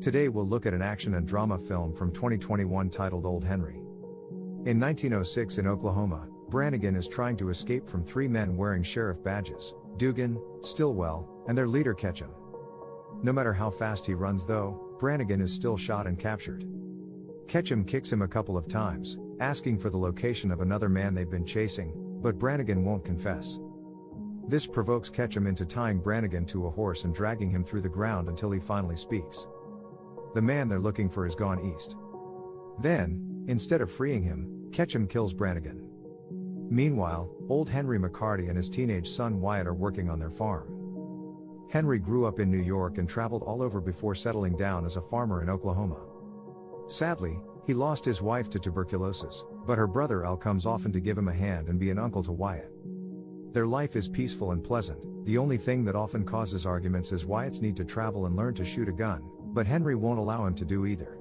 Today we'll look at an action and drama film from 2021 titled Old Henry. In 1906 in Oklahoma, Brannigan is trying to escape from three men wearing sheriff badges, Dugan, Stillwell, and their leader Ketchum. No matter how fast he runs though, Brannigan is still shot and captured. Ketchum kicks him a couple of times, asking for the location of another man they've been chasing, but Brannigan won't confess. This provokes Ketchum into tying Brannigan to a horse and dragging him through the ground until he finally speaks. The man they're looking for is gone east. Then, instead of freeing him, Ketchum kills Brannigan. Meanwhile, old Henry McCarty and his teenage son Wyatt are working on their farm. Henry grew up in New York and traveled all over before settling down as a farmer in Oklahoma. Sadly, he lost his wife to tuberculosis, but her brother Al comes often to give him a hand and be an uncle to Wyatt. Their life is peaceful and pleasant. The only thing that often causes arguments is Wyatt's need to travel and learn to shoot a gun, but Henry won't allow him to do either.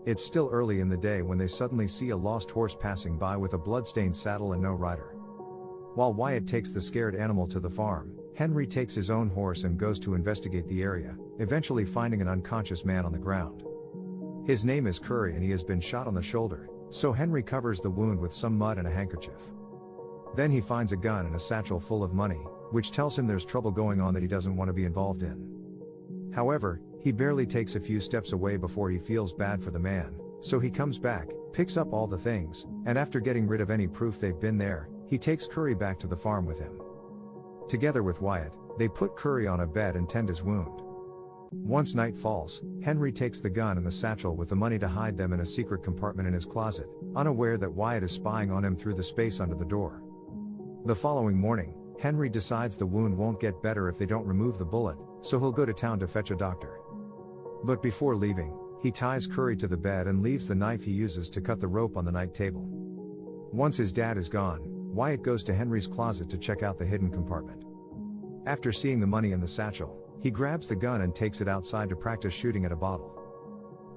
It's still early in the day when they suddenly see a lost horse passing by with a bloodstained saddle and no rider. While Wyatt takes the scared animal to the farm, Henry takes his own horse and goes to investigate the area, eventually finding an unconscious man on the ground. His name is Curry and he has been shot on the shoulder, so Henry covers the wound with some mud and a handkerchief. Then he finds a gun and a satchel full of money, which tells him there's trouble going on that he doesn't want to be involved in. However, he barely takes a few steps away before he feels bad for the man, so he comes back, picks up all the things, and after getting rid of any proof they've been there, he takes Curry back to the farm with him. Together with Wyatt, they put Curry on a bed and tend his wound. Once night falls, Henry takes the gun and the satchel with the money to hide them in a secret compartment in his closet, unaware that Wyatt is spying on him through the space under the door. The following morning, Henry decides the wound won't get better if they don't remove the bullet, so he'll go to town to fetch a doctor. But before leaving, he ties Curry to the bed and leaves the knife he uses to cut the rope on the night table. Once his dad is gone, Wyatt goes to Henry's closet to check out the hidden compartment. After seeing the money in the satchel, he grabs the gun and takes it outside to practice shooting at a bottle.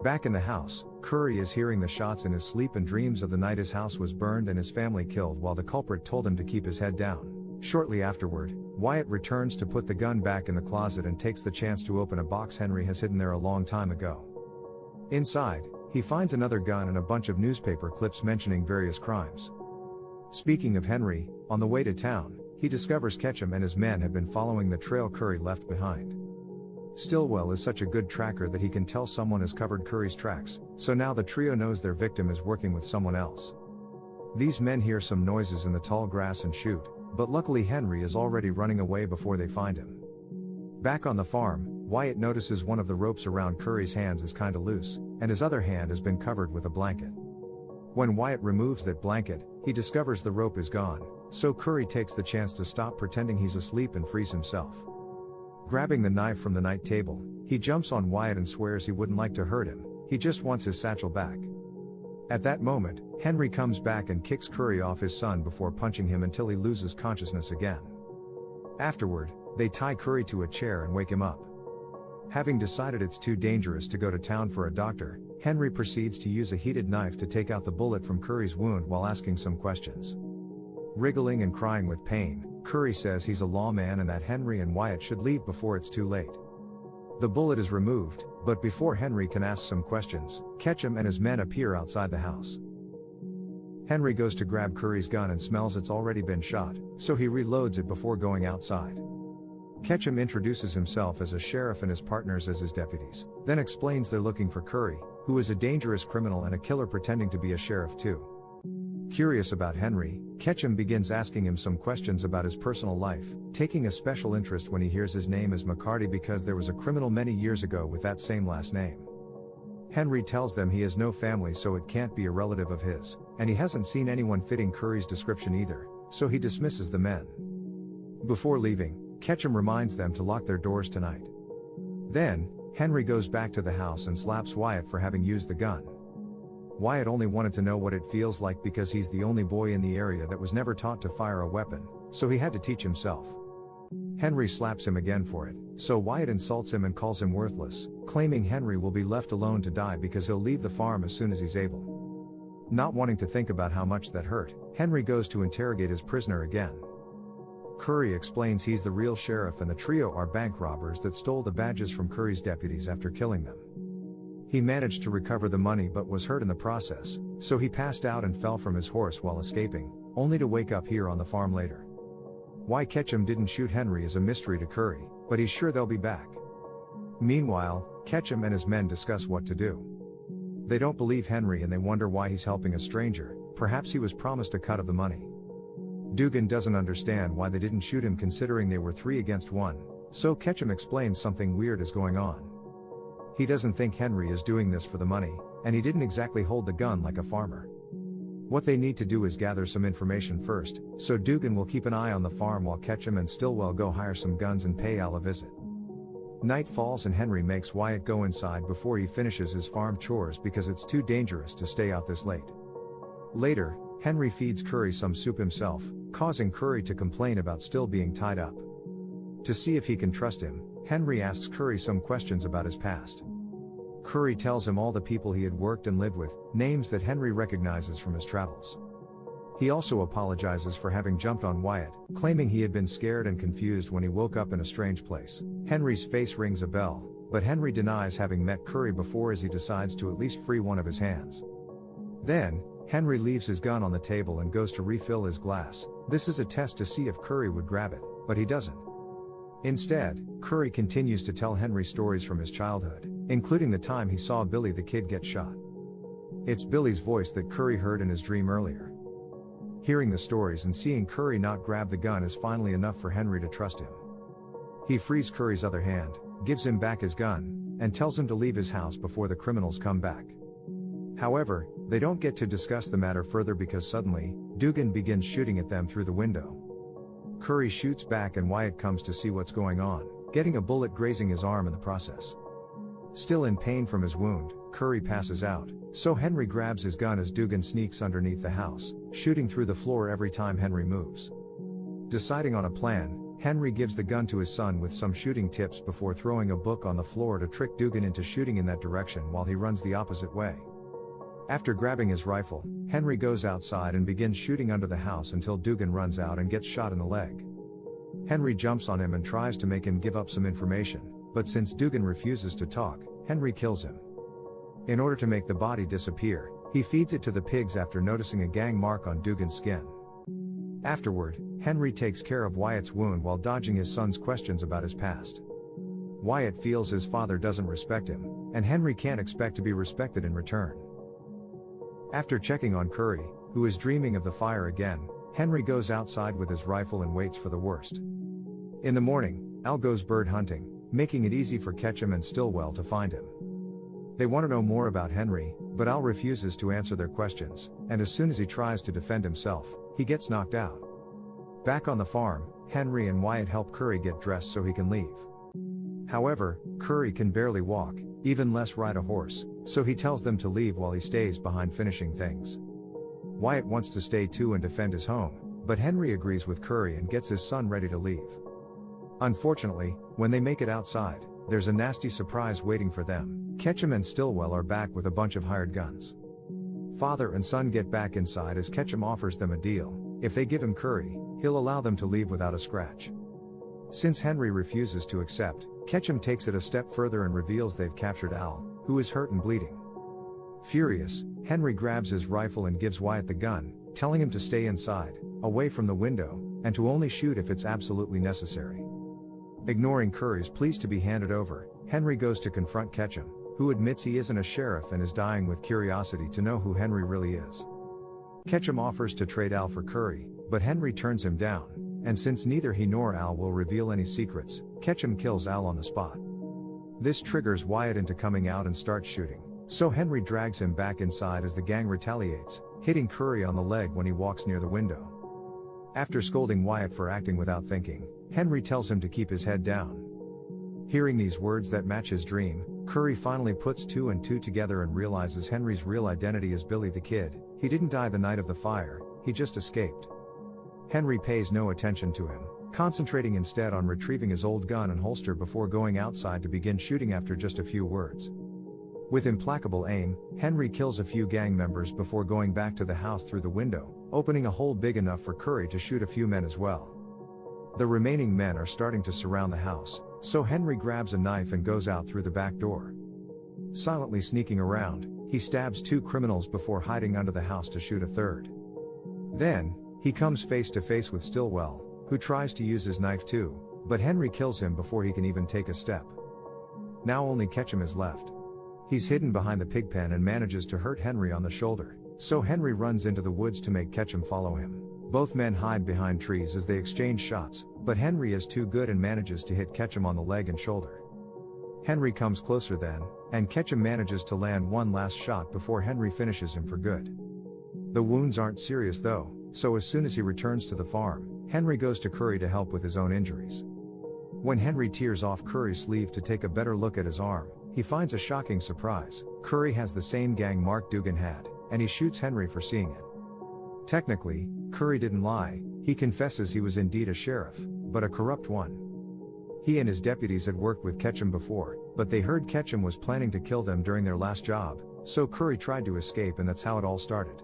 Back in the house, Curry is hearing the shots in his sleep and dreams of the night his house was burned and his family killed while the culprit told him to keep his head down. Shortly afterward, Wyatt returns to put the gun back in the closet and takes the chance to open a box Henry has hidden there a long time ago. Inside, he finds another gun and a bunch of newspaper clips mentioning various crimes. Speaking of Henry, on the way to town, he discovers Ketchum and his men have been following the trail Curry left behind. Stillwell is such a good tracker that he can tell someone has covered Curry's tracks, so now the trio knows their victim is working with someone else. These men hear some noises in the tall grass and shoot, but luckily Henry is already running away before they find him. Back on the farm, Wyatt notices one of the ropes around Curry's hands is kinda loose, and his other hand has been covered with a blanket. When Wyatt removes that blanket, he discovers the rope is gone, so Curry takes the chance to stop pretending he's asleep and frees himself. Grabbing the knife from the night table, he jumps on Wyatt and swears he wouldn't like to hurt him, he just wants his satchel back. At that moment, Henry comes back and kicks Curry off his son before punching him until he loses consciousness again. Afterward, they tie Curry to a chair and wake him up. Having decided it's too dangerous to go to town for a doctor, Henry proceeds to use a heated knife to take out the bullet from Curry's wound while asking some questions. Wriggling and crying with pain, Curry says he's a lawman and that Henry and Wyatt should leave before it's too late. The bullet is removed, but before Henry can ask some questions, Ketchum and his men appear outside the house. Henry goes to grab Curry's gun and smells it's already been shot, so he reloads it before going outside. Ketchum introduces himself as a sheriff and his partners as his deputies, then explains they're looking for Curry, who is a dangerous criminal and a killer pretending to be a sheriff too. Curious about Henry, Ketchum begins asking him some questions about his personal life, taking a special interest when he hears his name is McCarty because there was a criminal many years ago with that same last name. Henry tells them he has no family so it can't be a relative of his, and he hasn't seen anyone fitting Curry's description either, so he dismisses the men. Before leaving, Ketchum reminds them to lock their doors tonight. Then, Henry goes back to the house and slaps Wyatt for having used the gun. Wyatt only wanted to know what it feels like because he's the only boy in the area that was never taught to fire a weapon, so he had to teach himself. Henry slaps him again for it, so Wyatt insults him and calls him worthless, claiming Henry will be left alone to die because he'll leave the farm as soon as he's able. Not wanting to think about how much that hurt, Henry goes to interrogate his prisoner again. Curry explains he's the real sheriff and the trio are bank robbers that stole the badges from Curry's deputies after killing them. He managed to recover the money but was hurt in the process, so he passed out and fell from his horse while escaping, only to wake up here on the farm later. Why Ketchum didn't shoot Henry is a mystery to Curry, but he's sure they'll be back. Meanwhile, Ketchum and his men discuss what to do. They don't believe Henry and they wonder why he's helping a stranger. Perhaps he was promised a cut of the money. Dugan doesn't understand why they didn't shoot him considering they were 3 against 1, so Ketchum explains something weird is going on. He doesn't think Henry is doing this for the money, and he didn't exactly hold the gun like a farmer. What they need to do is gather some information first, so Dugan will keep an eye on the farm while Ketchum and Stillwell go hire some guns and pay Al a visit. Night falls and Henry makes Wyatt go inside before he finishes his farm chores because it's too dangerous to stay out this late. Later, Henry feeds Curry some soup himself, causing Curry to complain about still being tied up. To see if he can trust him, Henry asks Curry some questions about his past. Curry tells him all the people he had worked and lived with, names that Henry recognizes from his travels. He also apologizes for having jumped on Wyatt, claiming he had been scared and confused when he woke up in a strange place. Henry's face rings a bell, but Henry denies having met Curry before as he decides to at least free one of his hands. Then, Henry leaves his gun on the table and goes to refill his glass. This is a test to see if Curry would grab it, but he doesn't. Instead, Curry continues to tell Henry stories from his childhood, including the time he saw Billy the Kid get shot. It's Billy's voice that Curry heard in his dream earlier. Hearing the stories and seeing Curry not grab the gun is finally enough for Henry to trust him. He frees Curry's other hand, gives him back his gun, and tells him to leave his house before the criminals come back. However, they don't get to discuss the matter further because suddenly, Dugan begins shooting at them through the window. Curry shoots back and Wyatt comes to see what's going on, getting a bullet grazing his arm in the process. Still in pain from his wound, Curry passes out, so Henry grabs his gun as Dugan sneaks underneath the house, shooting through the floor every time Henry moves. Deciding on a plan, Henry gives the gun to his son with some shooting tips before throwing a book on the floor to trick Dugan into shooting in that direction while he runs the opposite way. After grabbing his rifle, Henry goes outside and begins shooting under the house until Dugan runs out and gets shot in the leg. Henry jumps on him and tries to make him give up some information, but since Dugan refuses to talk, Henry kills him. In order to make the body disappear, he feeds it to the pigs after noticing a gang mark on Dugan's skin. Afterward, Henry takes care of Wyatt's wound while dodging his son's questions about his past. Wyatt feels his father doesn't respect him, and Henry can't expect to be respected in return. After checking on Curry, who is dreaming of the fire again, Henry goes outside with his rifle and waits for the worst. In the morning, Al goes bird hunting, making it easy for Ketchum and Stillwell to find him. They want to know more about Henry, but Al refuses to answer their questions, and as soon as he tries to defend himself, he gets knocked out. Back on the farm, Henry and Wyatt help Curry get dressed so he can leave. However, Curry can barely walk, even less ride a horse, so he tells them to leave while he stays behind finishing things. Wyatt wants to stay too and defend his home, but Henry agrees with Curry and gets his son ready to leave. Unfortunately, when they make it outside, there's a nasty surprise waiting for them. Ketchum and Stillwell are back with a bunch of hired guns. Father and son get back inside as Ketchum offers them a deal. If they give him Curry, he'll allow them to leave without a scratch. Since Henry refuses to accept, Ketchum takes it a step further and reveals they've captured Al, who is hurt and bleeding. Furious, Henry grabs his rifle and gives Wyatt the gun, telling him to stay inside, away from the window, and to only shoot if it's absolutely necessary. Ignoring Curry's pleas to be handed over, Henry goes to confront Ketchum, who admits he isn't a sheriff and is dying with curiosity to know who Henry really is. Ketchum offers to trade Al for Curry, but Henry turns him down, and since neither he nor Al will reveal any secrets, Ketchum kills Al on the spot. This triggers Wyatt into coming out and starts shooting, so Henry drags him back inside as the gang retaliates, hitting Curry on the leg when he walks near the window. After scolding Wyatt for acting without thinking, Henry tells him to keep his head down. Hearing these words that match his dream, Curry finally puts 2 and 2 together and realizes Henry's real identity is Billy the Kid. He didn't die the night of the fire, he just escaped. Henry pays no attention to him, concentrating instead on retrieving his old gun and holster before going outside to begin shooting after just a few words. With implacable aim, Henry kills a few gang members before going back to the house through the window, opening a hole big enough for Curry to shoot a few men as well. The remaining men are starting to surround the house, so Henry grabs a knife and goes out through the back door. Silently sneaking around, he stabs 2 criminals before hiding under the house to shoot a third. Then, he comes face to face with Stillwell, who tries to use his knife too, but Henry kills him before he can even take a step. Now only Ketchum is left. He's hidden behind the pigpen and manages to hurt Henry on the shoulder, so Henry runs into the woods to make Ketchum follow him. Both men hide behind trees as they exchange shots, but Henry is too good and manages to hit Ketchum on the leg and shoulder. Henry comes closer then, and Ketchum manages to land one last shot before Henry finishes him for good. The wounds aren't serious though, so as soon as he returns to the farm, Henry goes to Curry to help with his own injuries. When Henry tears off Curry's sleeve to take a better look at his arm, he finds a shocking surprise. Curry has the same gang mark Dugan had, and he shoots Henry for seeing it. Technically, Curry didn't lie, he confesses he was indeed a sheriff, but a corrupt one. He and his deputies had worked with Ketchum before, but they heard Ketchum was planning to kill them during their last job, so Curry tried to escape and that's how it all started.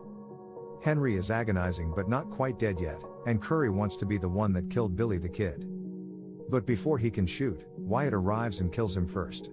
Henry is agonizing but not quite dead yet, and Curry wants to be the one that killed Billy the Kid. But before he can shoot, Wyatt arrives and kills him first.